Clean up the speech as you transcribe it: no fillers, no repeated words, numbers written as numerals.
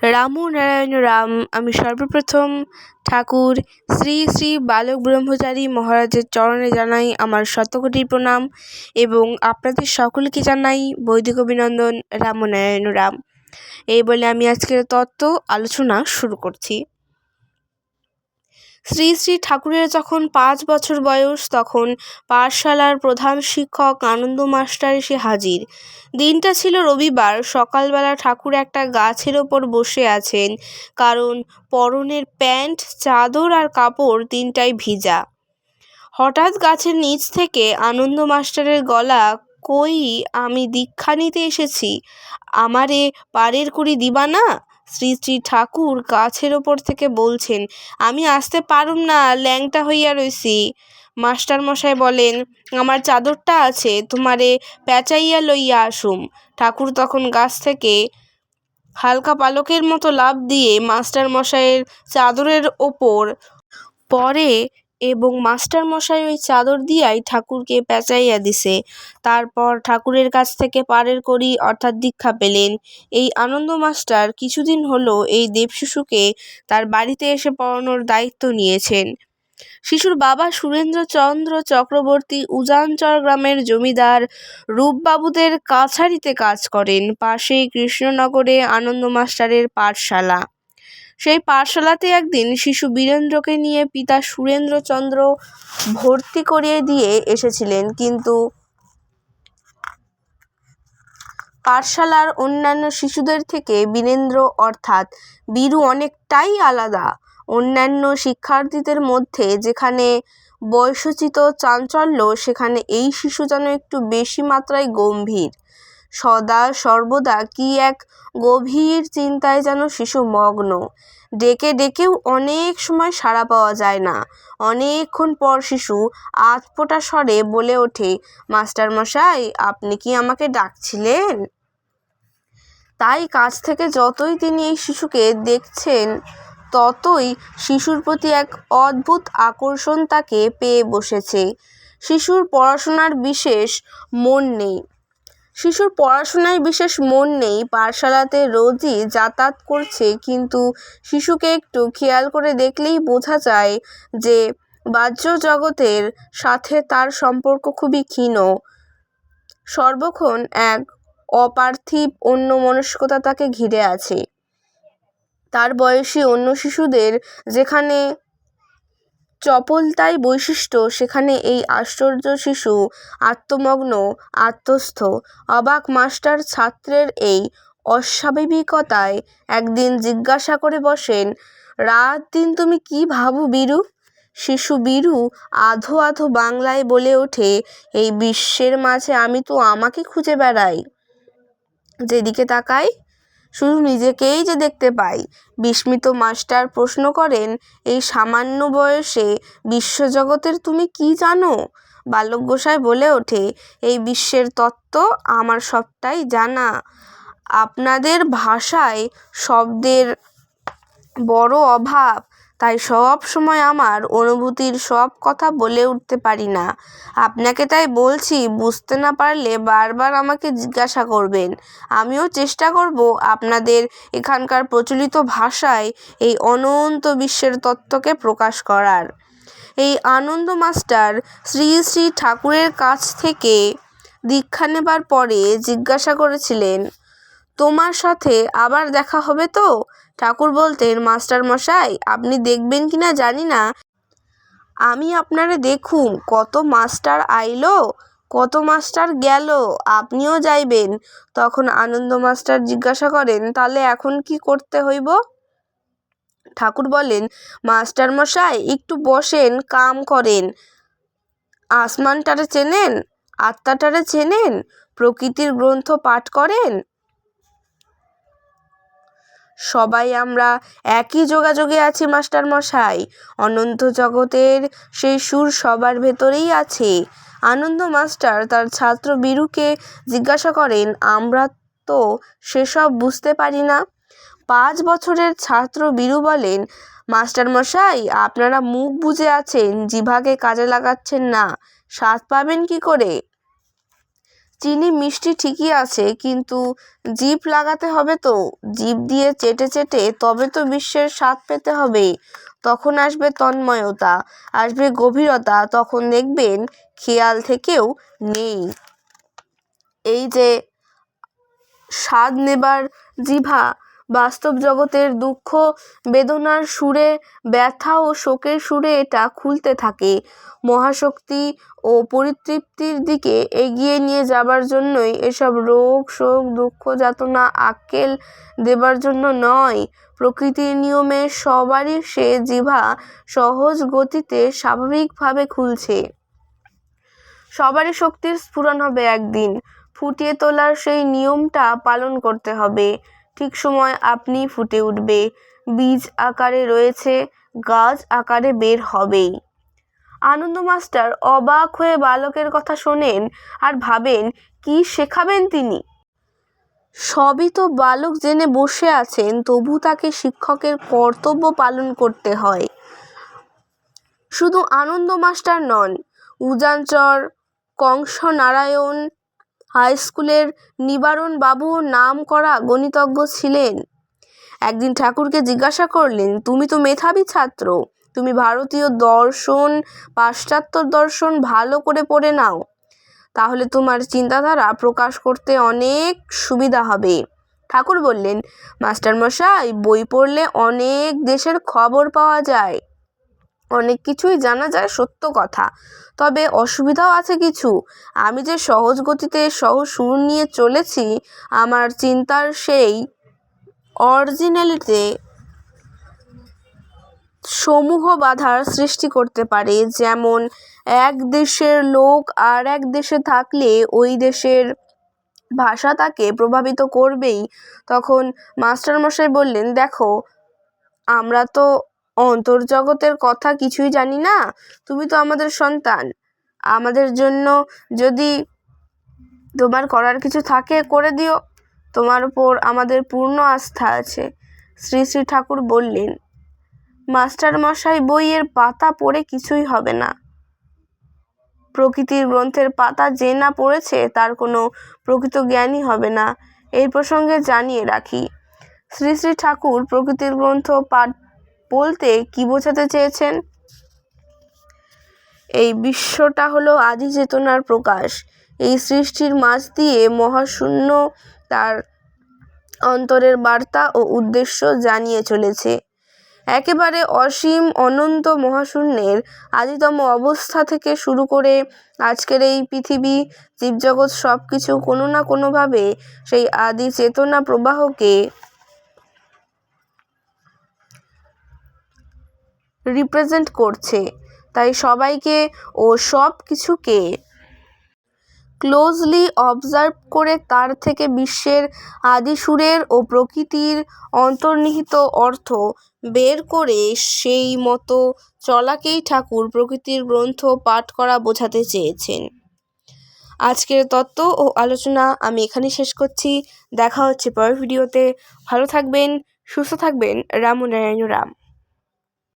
রামু নারায়ণ রাম। আমি সর্বপ্রথম ঠাকুর শ্রী শ্রী বালক ব্রহ্মচারী মহারাজের চরণে জানাই আমার শতকোটি প্রণাম এবং আপনাদের সকলকে জানাই বৈদিক অভিনন্দন। রামু নারায়ণ রাম। এই বলে আমি আজকের তত্ত্ব আলোচনা শুরু করছি। শ্রী শ্রী ঠাকুরের যখন 5 বছর বয়স, তখন পাঠশালার প্রধান শিক্ষক আনন্দ মাস্টার এসে হাজির। দিনটা ছিল রবিবার। সকালবেলা ঠাকুর একটা গাছের ওপর বসে আছেন, কারণ পরনের প্যান্ট, চাদর আর কাপড় তিনটাই ভিজা। হঠাৎ গাছের নিচ থেকে আনন্দ মাস্টারের গলা, "কই, আমি দীক্ষা নিতে এসেছি, আমারে পারের করি দিবা না?" শ্রী শ্রী ঠাকুর গাছের ওপর থেকে বলছেন, "আমি আসতে পারুম না, ল্যাংটা হইয়া রইছি।" মাস্টার মশাই বলেন, "আমার চাদরটা আছে, তোমারে পেঁচাইয়া লইয়া আসুম।" ঠাকুর তখন গাছ থেকে হালকা পালকের মতো লাফ দিয়ে মাস্টার মশাইয়ের চাদরের ওপর পড়ে এবং মাস্টার মশাই ওই চাদর দিয়াই ঠাকুরকে পেঁচাইয়া দিছে। তারপর ঠাকুরের কাছ থেকে পারের করি অর্থাৎ দীক্ষা পেলেন। এই আনন্দ মাস্টার কিছুদিন হলো এই দেবশিশুকে তার বাড়িতে এসে পড়ানোর দায়িত্ব নিয়েছেন। শিশুর বাবা সুরেন্দ্রচন্দ্র চক্রবর্তী উজানচর গ্রামের জমিদার রূপবাবুদের কাছারিতে কাজ করেন। পাশেই কৃষ্ণনগরে আনন্দ মাস্টারের পাঠশালা। সেই পাঠশালাতে একদিন শিশু বীরেন্দ্রকে নিয়ে পিতা সুরেন্দ্রচন্দ্র ভর্তি করিয়ে দিয়ে এসেছিলেন, কিন্তু পাঠশালার অন্যান্য শিশুদের থেকে বীরেন্দ্র অর্থাৎ বীরু অনেকটাই আলাদা। অন্যান্য শিক্ষার্থীদের মধ্যে যেখানে বয়সোচিত চাঞ্চল্য, সেখানে এই শিশু যেন একটু বেশি মাত্রায় গম্ভীর। সদা সর্বদা কি এক গভীর চিন্তায় যেন শিশু মগ্ন। ডেকে ডেকেও অনেক সময় সাড়া পাওয়া যায় না। অনেকক্ষণ পর শিশু আধপোটা স্বরে বলে ওঠে, "মাস্টার মশাই, আপনি কি আমাকে ডাকছিলেন?" তাই কাছ থেকে যতই তিনি এই শিশুকে দেখছেন, ততই শিশুর প্রতি এক অদ্ভুত আকর্ষণ তাকে পেয়ে বসেছে। শিশুর পড়াশোনায় বিশেষ মন নেই। পাঠশালাতে রোজই যাতায়াত করছে, কিন্তু শিশুকে একটু খেয়াল করে দেখলেই বোঝা যায় যে বাহ্য জগতের সাথে তার সম্পর্ক খুবই ক্ষীণ। সর্বক্ষণ এক অপার্থিব অন্যমনস্কতা তাকে ঘিরে আছে। তার বয়সী অন্য শিশুদের যেখানে চপলতাই বৈশিষ্ট্য, সেখানে এই আশ্চর্য শিশু আত্মমগ্ন, আত্মস্থ। অবাক মাস্টার ছাত্রের এই অস্বাভাবিকতায় একদিন জিজ্ঞাসা করে বসেন, "রাত দিন তুমি কি ভাবো বীরু?" শিশু বীরু আধো আধো বাংলায় বলে ওঠে, "এই বিশ্বের মাঝে আমি তো আমাকে খুঁজে বেড়াই। যেদিকে তাকাই শুধু নিজেকেই যে দেখতে পাই।" বিস্মিত মাস্টার প্রশ্ন করেন, "এই সামান্য বয়সে বিশ্বজগতের তুমি কি জানো?" বালক গোসাই বলে ওঠে, "এই বিশ্বের তত্ত্ব আমার সবটাই জানা। আপনাদের ভাষায় শব্দের বড় অভাব, তাই সব সময় আমার অনুভূতির সব কথা বলে উঠতে পারি না। আপনাকে তাই বলছি, বুঝতে না পারলে বারবার আমাকে জিজ্ঞাসা করবেন। আমিও চেষ্টা করব আপনাদের এখানকার প্রচলিত ভাষায় এই অনন্ত বিশ্বের তত্ত্বকে প্রকাশ করার।" এই আনন্দ মাস্টার শ্রী শ্রী ঠাকুরের কাছ থেকে দীক্ষা নেবার পরে জিজ্ঞাসা করেছিলেন, "তোমার সাথে আবার দেখা হবে তো?" ঠাকুর বলতেন, "মাস্টার মশাই, আপনি দেখবেন কিনা জানি না, আমি আপনারে দেখুম। কত মাস্টার আইলো, কত মাস্টার গেল, আপনিও যাইবেন।" তখন আনন্দ মাস্টার জিজ্ঞাসা করেন, "তাহলে এখন কি করতে হইব?" ঠাকুর বলেন, "মাস্টার মশাই, একটু বসেন, কাম করেন। আসমানটারে চেনেন, আত্মাটারে চেনেন, প্রকৃতির গ্রন্থ পাঠ করেন। সবাই আমরা একই যোগাযোগে আছি মাস্টার মশাই। অনন্ত জগতের সেই সুর সবার ভেতরেই আছে।" আনন্দ মাস্টার তার ছাত্র বীরুকে জিজ্ঞাসা করেন, "আমরা তো সেসব বুঝতে পারি না।" 5 বছরের ছাত্র বীরু বলেন, "মাস্টার মশাই, আপনারা মুখ বুজে আছেন, জিহ্বাকে কাজে লাগাচ্ছেন না, স্বাদ পাবেন কি করে?" চিনি মিষ্টি ঠিকই আছে, কিন্তু জিভ লাগাতে হবে তো। জিভ দিয়ে চেটে চেটে তবে তো বিশ্বের স্বাদ পেতে হবে। তখন আসবে তন্ময়তা, আসবে গভীরতা, তখন দেখবেন খেয়াল থেকেও নেই এই যে স্বাদ নেবার জিভা। বাস্তব জগতের দুঃখ বেদনার সুরে, ব্যথা ও শোকের সুরে এটা খুলতে থাকে। মহাশক্তি ও পরিতৃপ্তির দিকে এগিয়ে নিয়ে যাবার জন্যই এসব রোগ শোক দুঃখ যাতনা আক্কেল দেবার জন্য নয়। প্রকৃতির নিয়মে সবারই সে জিভা সহজ গতিতে স্বাভাবিকভাবে খুলছে। সবারই শক্তির স্ফুরণ হবে একদিন। ফুটিয়ে তোলার সেই নিয়মটা পালন করতে হবে। ঠিক সময় আপনি ফুটে উঠবে। বীজ আকারে রয়েছে, গাছ আকারে বের হবেই। আনন্দ মাস্টার অবাক হয়ে বালকের কথা শোনেন আর ভাবেন কি শেখাবেন তিনি। সবই তো বালক জেনে বসে আছেন, তবু তাকে শিক্ষকের কর্তব্য পালন করতে হয়। শুধু আনন্দ মাস্টার নন, উজানচর কংসনারায়ণ হাই স্কুলের নিবারণ বাবুও নাম করা গণিতজ্ঞ ছিলেন। একদিন ঠাকুরকে জিজ্ঞাসা করলেন, তুমি তো মেধাবী ছাত্র, তুমি ভারতীয় দর্শন পাশ্চাত্য দর্শন ভালো করে পড়ে নাও, তাহলে তোমার চিন্তাধারা প্রকাশ করতে অনেক সুবিধা হবে। ঠাকুর বললেন, মাস্টারমশাই, বই পড়লে অনেক দেশের খবর পাওয়া যায়, অনেক কিছুই জানা যায়, সত্য কথা, তবে অসুবিধাও আছে কিছু। আমি যে সহজ গতিতে সহজ সুর নিয়ে চলেছি, আমার চিন্তার সেই অরিজিনালিটি সমূহ বাধার সৃষ্টি করতে পারে। যেমন এক দেশের লোক আর এক দেশে থাকলে ওই দেশের ভাষা তাকে প্রভাবিত করবেই। তখন মাস্টারমশাই বললেন, দেখো, আমরা তো অন্তর্জগতের কথা কিছুই জানি না, তুমি তো আমাদের সন্তান, আমাদের জন্য যদি তোমার করার কিছু থাকে করে দিও, তোমার উপর আমাদের পূর্ণ আস্থা আছে। শ্রী শ্রী ঠাকুর বললেন, মাস্টারমশাই, বইয়ের পাতা পড়ে কিছুই হবে না। প্রকৃতির গ্রন্থের পাতা যে না পড়েছে তার কোনো প্রকৃত জ্ঞানই হবে না। এই প্রসঙ্গে জানিয়ে রাখি, শ্রী শ্রী ঠাকুর প্রকৃতির গ্রন্থ পাঠ বলতে কি বোঝাতে চেয়েছেন? এই বিশ্বটা হলো আদি চেতনার প্রকাশ। এই সৃষ্টির মাঝ দিয়ে মহাশূন্য তার অন্তরের বার্তা ও উদ্দেশ্য জানিয়ে চলেছে। একেবারে অসীম অনন্ত মহাশূন্যের আদিতম অবস্থা থেকে শুরু করে আজকের এই পৃথিবী, জীবজগৎ, সব কিছু কোনো না কোনোভাবে সেই আদি চেতনা প্রবাহকে রিপ্রেজেন্ট করছে। তাই সবাইকে ও সব কিছুকে ক্লোজলি অবজার্ভ করে তার থেকে বিশ্বের আদি সুরের ও প্রকৃতির অন্তর্নিহিত অর্থ বের করে সেই মতো চলাকেই ঠাকুর প্রকৃতির গ্রন্থ পাঠ করা বোঝাতে চেয়েছেন। আজকের তত্ত্ব ও আলোচনা আমি এখানে শেষ করছি। দেখা হচ্ছে পরের ভিডিওতে। ভালো থাকবেন, সুস্থ থাকবেন। রাম নারায়ণ রাম।